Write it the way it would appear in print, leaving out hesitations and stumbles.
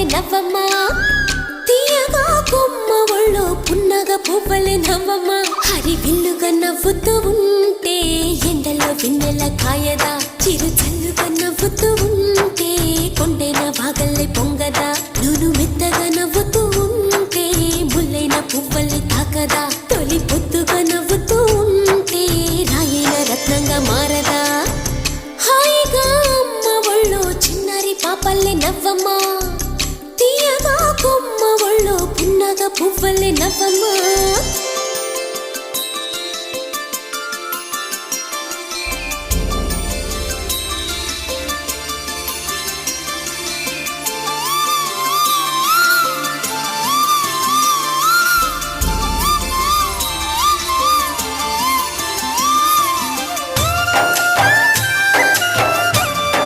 పాపల్లే నవ్వమ్మా తీయగా కొమ్మ ఒళ్ళో పున్నగ పువ్వలే నవ్వమ్మా హరి విల్లుగా నవ్వుతూ ఉంటే ఎండలో వెన్నెల కాయదా చిరు చల్లుగా నవ్వుతూ ఉంటే కొండైన వాగల్లే పొంగదా నూను మెత్తగా నవ్వుతూ ఉంటే ముల్లైన పువ్వలే తాకదా తొలి పొద్దుగా నవ్వుతూ ఉంటే రాయైన రత్నంగా మారదా హాయిగా అమ్మ ఒళ్ళో చిన్నారి పాపల్లే నవ్వమ్మా తీయగా కొమ్మ ఒళ్ళో పున్నగ పువ్వలే నవ్వమ్మా